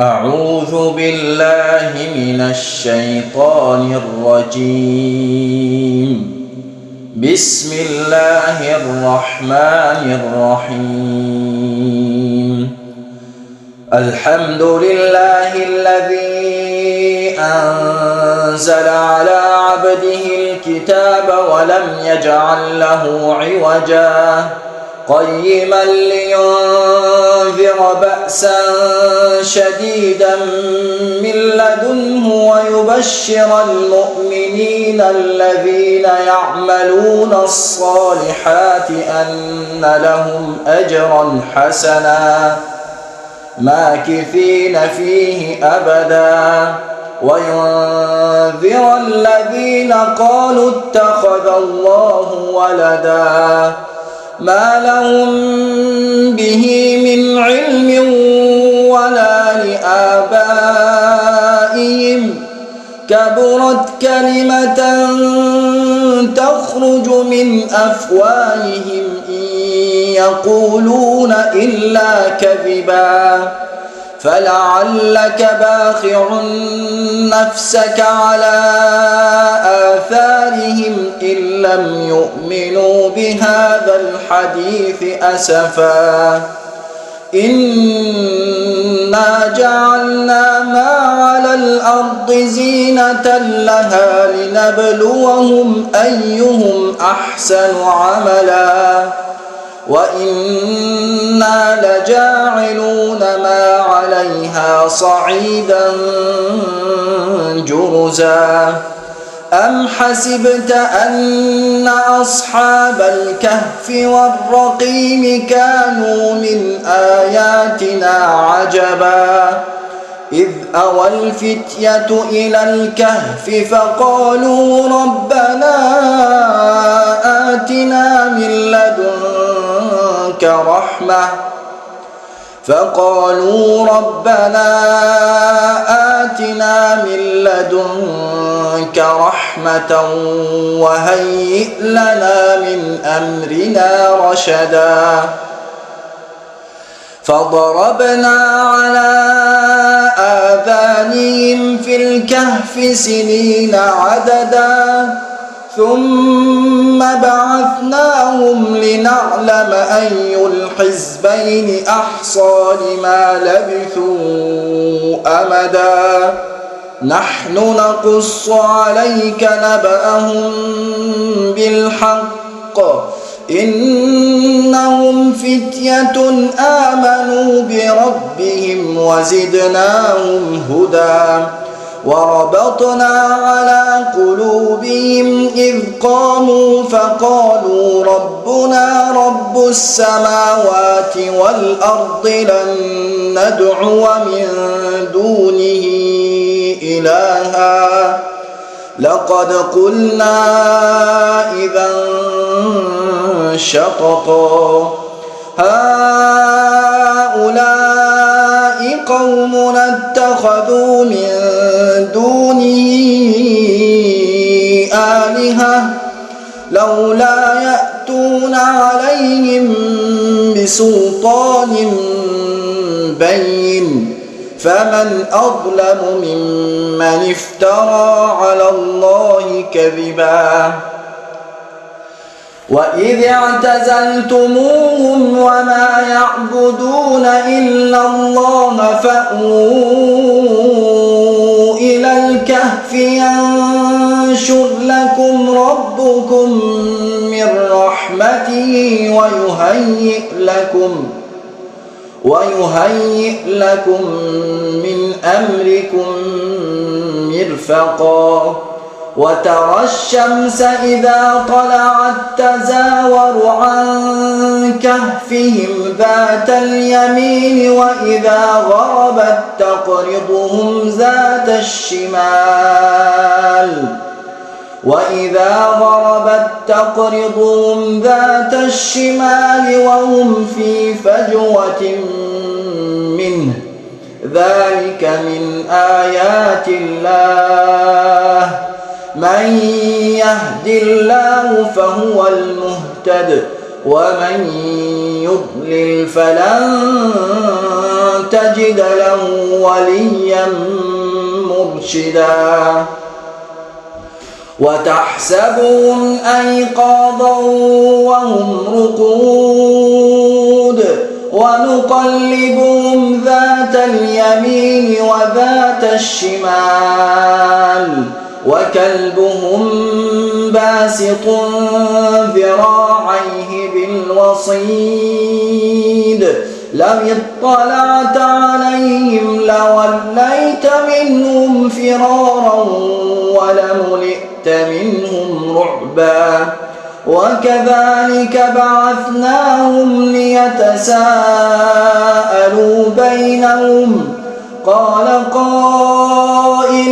أعوذ بالله من الشيطان الرجيم. بسم الله الرحمن الرحيم. الحمد لله الذي أنزل على عبده الكتاب ولم يجعل له عوجا قيما لينذر بأسا شديدا من لدنه ويبشر المؤمنين الذين يعملون الصالحات أن لهم أجرا حسنا ماكثين فيه أبدا وينذر الذين قالوا اتخذ الله ولدا ما لهم به من علم ولا لآبائهم كبرت كلمة تخرج من أفواههم إن يقولون إلا كذبا فلعلك باخع نفسك على آثارهم إن لم يؤمنوا بهذا الحديث أسفا إنا جعلنا ما على الأرض زينة لها لنبلوهم أيهم أحسن عملا وإنا لجاعلون ما عليها صعيدا جرزا أم حسبت أن أصحاب الكهف والرقيم كانوا من آياتنا عجبا إذ أوى الفتية إلى الكهف فقالوا ربنا آتنا من لدنك رحمة وهيئ لنا من أمرنا رشدا فضربنا على آذانهم في الكهف سنين عددا ثم بعثناهم لنعلم أي الحزبين أحصى لما لبثوا أمدا نحن نقص عليك نبأهم بالحق إنهم فتية آمنوا بربهم وزدناهم هدى وربطنا على قلوبهم إذ قاموا فقالوا ربنا رب السماوات والأرض لن ندعو من دونه إلها لقد قلنا إذا شططا هؤلاء قومنا اتخذوا من دونه آلهة لولا يأتون عليهم بسلطان بين فمن أظلم ممن افترى على الله كذبا وإذ اعتزلتموهم وما يعبدون إلا الله فأووا إلى الكهف ينشر لكم ربكم من رحمته ويهيئ لكم من أمركم مرفقا وترى الشمس إذا طلعت تزاور عن كهفهم ذات اليمين وإذا غربت تقرضهم ذات الشمال وهم في فجوة منه ذلك من آيات الله من يهد الله فهو المهتد ومن يضلل فلن تجد له وليا مرشدا وتحسبهم أيقاظا وهم رقود ونقلبهم ذات اليمين وذات الشمال وكلبهم باسط ذراعيه بالوصيد لو اطلعت عليهم لوليت منهم فرارا ولملئت منهم رعبا وكذلك بعثناهم ليتساءلوا بينهم قال قائل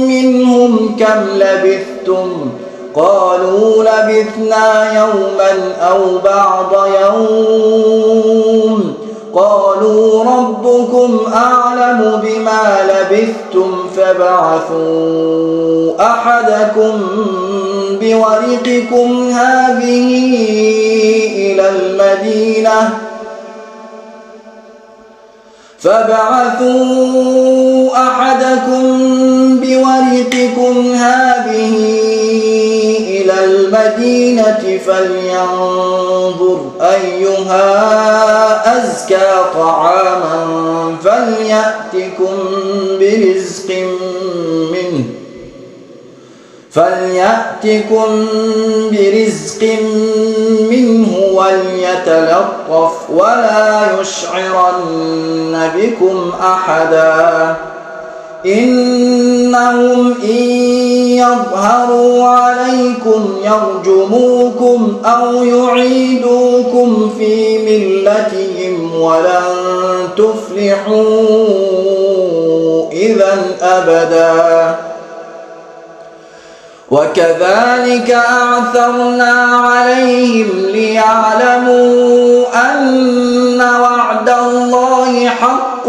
منهم كم لبثتم قالوا لبثنا يوما أو بعض يوم قالوا ربكم أعلم بما لبثتم فابعثوا أحدكم بورقكم هذه إلى المدينة فلينظر أيها أزكى طعاما فليأتكم برزق منه وليتلطف ولا يشعرن بكم أحدا إنهم إن يظهروا عليكم يرجموكم أو يعيدوكم في ملتهم ولن تفلحوا إذا أبدا وكذلك أعثرنا عليهم ليعلموا أن وعد الله حق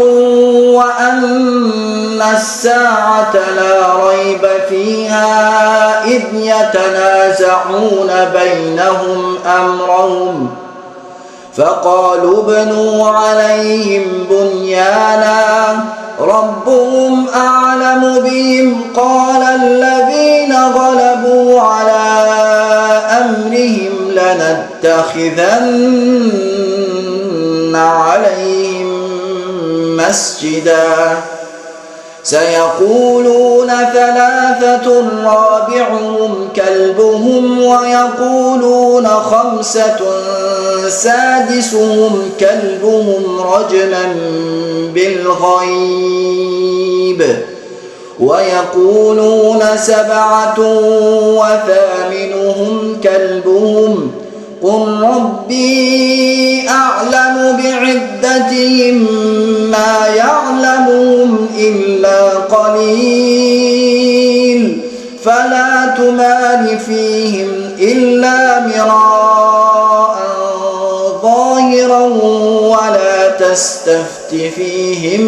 وأن الساعة لا ريب فيها إذ يتنازعون بينهم أمرهم فقالوا ابنوا عليهم بنيانا ربهم أعلم بهم قال الذين غلبوا على أمرهم لنتخذن عليهم مسجدا سيقولون ثلاثة رابعهم كلبهم ويقولون خمسة سادسهم كلبهم رجما بالغيب ويقولون سبعة وثامنهم كلبهم قل ربي أعلم بعدتهم ما يعلمهم إلا قليل فلا تمار فيهم إلا مراء ظاهرا ولا تستفت فيهم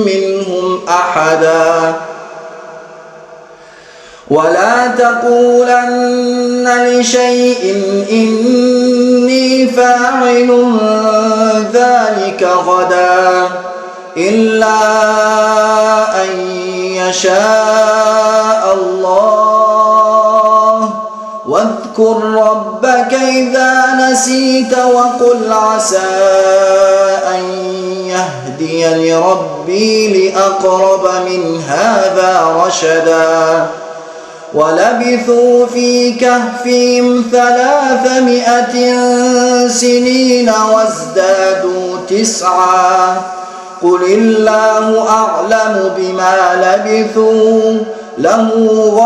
منهم أحدا ولا تقولن لشيء إني فاعل ذلك غدا إلا أن يشاء الله واذكر ربك إذا نسيت وقل عسى أن يهديني ربي لأقرب من هذا رشدا ولبثوا في كهفهم 300 سنين وازدادوا 9 قل الله أعلم بما لبثوا له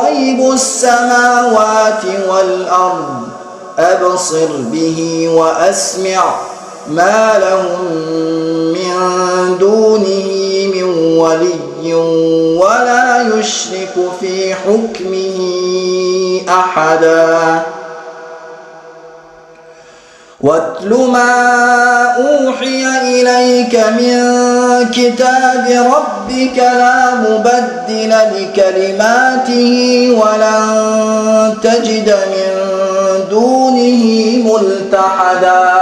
غيب السماوات والأرض أبصر به وأسمع ما لهم من دونه من ولي ولا يشرك في حكمه أحدا واتل ما أوحي إليك من كتاب ربك لا مبدل لكلماته ولن تجد من دونه ملتحدا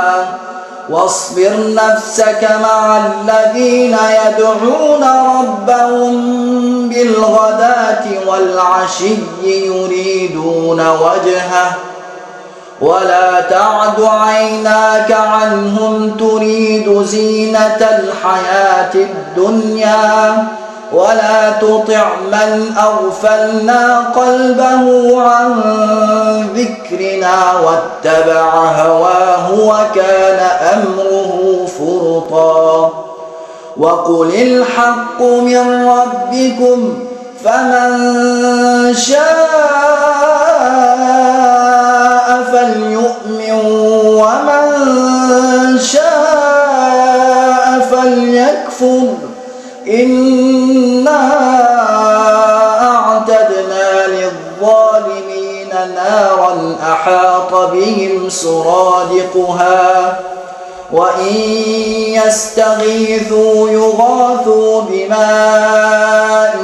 واصبر نفسك مع الذين يدعون ربهم بالغداة والعشي يريدون وجهه ولا تعد عيناك عنهم تريد زينة الحياة الدنيا ولا تطع من أغفلنا قلبه عن ذكرنا واتبع هواه وكان أمره فرطا وقل الحق من ربكم فمن شاء فليؤمن ومن شاء فليكفر إنا أعتدنا للظالمين نارا أحاط بهم سرادقها وإن يستغيثوا يغاثوا بماء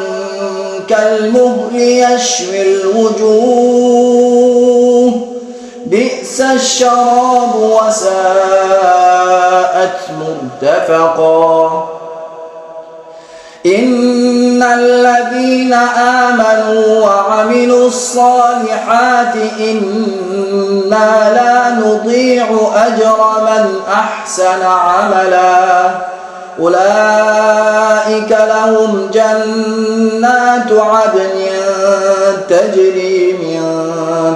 كالمهل يشوي الوجوه بئس الشراب وساءت مرتفقا إن الذين آمنوا وعملوا الصالحات إنا لا نضيع أجر من أحسن عملا أولئك لهم جنات عدن تجري من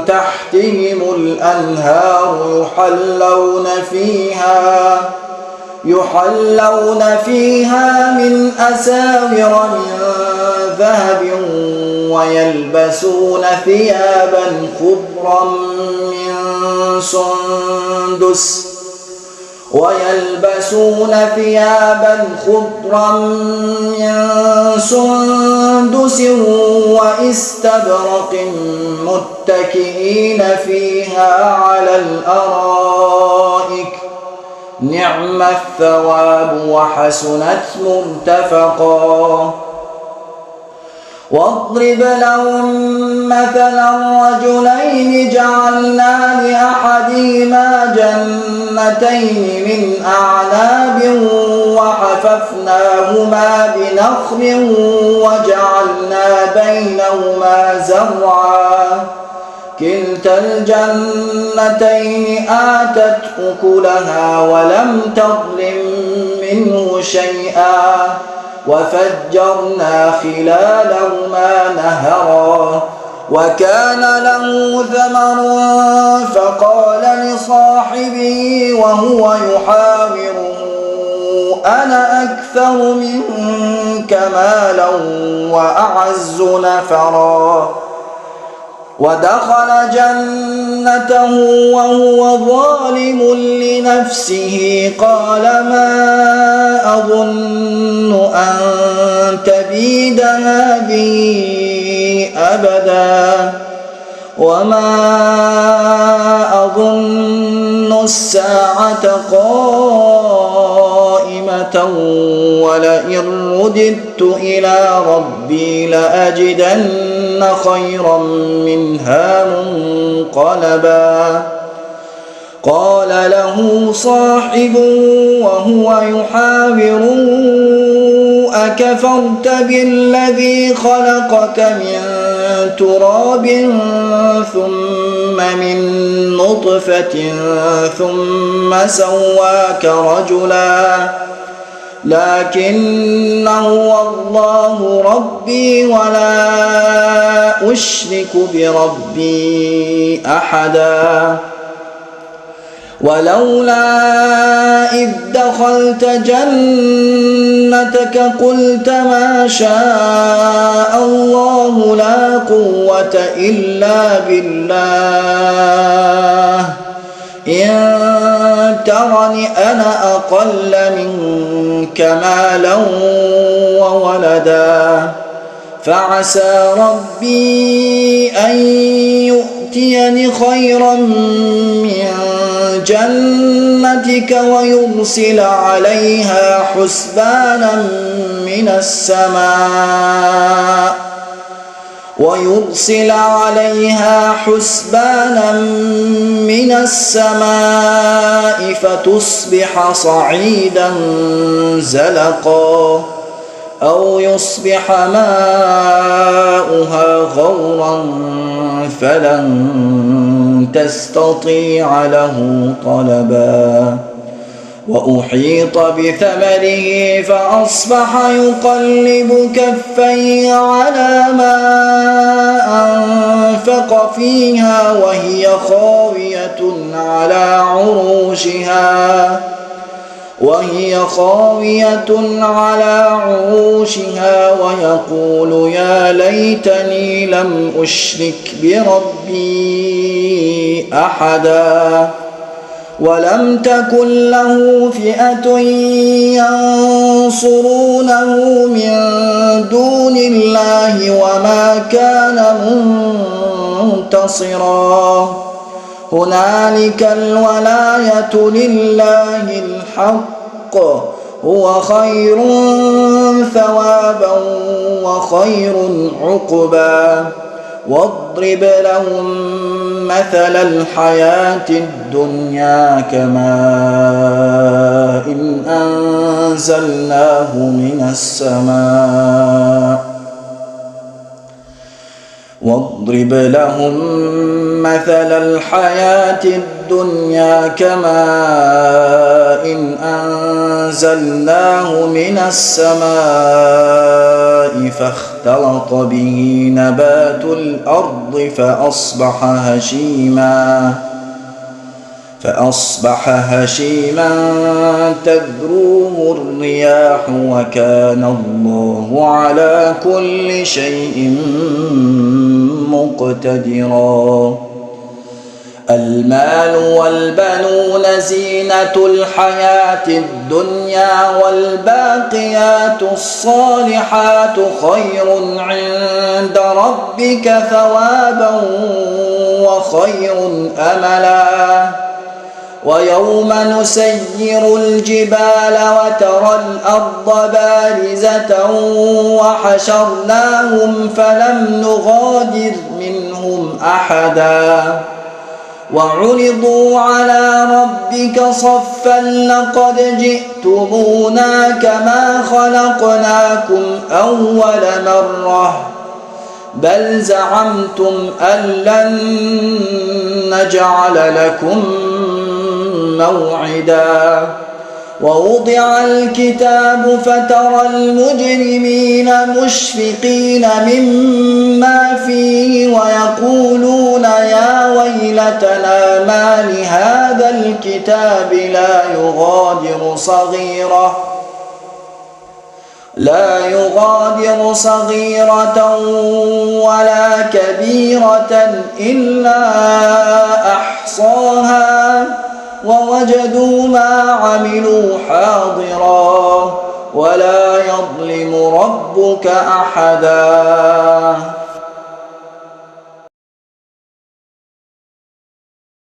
تحتهم الأنهار يحلون فيها من أساور من ذهب ويلبسون ثيابا خضرا من سندس وإستبرق متكئين فيها على الأرائك نعم الثواب وحسنت مرتفقا واضرب لهم مثلا رجلين جعلنا لأحدهما جنتين من أعناب وحففناهما بنخل وجعلنا بينهما زرعا كلتا الجنتين آتت أكلها ولم تظلم منه شيئا وفجرنا خلالهما نهرا وكان له ثمر فقال لصاحبه وهو يحاوره أنا أكثر منك مالا وأعز نفرا ودخل جنته وهو ظالم لنفسه قال ما أظن أن تبيد هذه أبدا وما أظن الساعة قائمة ولئن رددت إلى ربي لأجدن خيرا منها منقلبا قال له صاحبه وهو يحاوره أكفرت بالذي خلقك من تراب ثم من نطفة ثم سواك رجلا لكن هو الله ربي ولا أشرك بربي أحدا ولولا إذ دخلت جنتك قلت ما شاء الله لا قوة إلا بالله إن ترني أنا أقل منك مالا وولدا فعسى ربي أن يؤتيني خيرا من جنتك ويرسل عليها حسبانا من السماء ويرسل عليها حسبانا من السماء فتصبح صعيدا زلقا أو يصبح ماؤها غورا فلن تستطيع له طلبا وأحيط بثمره فأصبح يقلب كفيه على ما أنفق فيها وهي خاوية على عروشها ويقول يا ليتني لم أشرك بربي أحدا ولم تكن له فئة ينصرونه من دون الله وما كان منتصرا هنالك الولاية لله الحق هو خير ثوابا وخير عقبا واضرب لهم مثل الحياة الدنيا كماء أنزلناه من السماء واضرب لهم مثل الحياة الدنيا كماء أنزلناه من السماء فاختلط به نبات الأرض فأصبح هشيما تذروه الرياح وكان الله على كل شيء مقتدرا المال والبنون زينة الحياة الدنيا والباقيات الصالحات خير عند ربك ثوابا وخير أملا ويوم نسير الجبال وترى الأرض بارزة وحشرناهم فلم نغادر منهم أحدا وعرضوا على ربك صفا لقد جئتمونا كما خلقناكم أول مرة بل زعمتم أن لن نجعل لكم موعدا ووضع الكتاب فترى المجرمين مشفقين مما فيه ويقولون يا ويلتنا ما لهذا الكتاب لا يغادر صغيرة ولا كبيرة إلا أحصاها ووجدوا ما عملوا حاضرا ولا يظلم ربك أحدا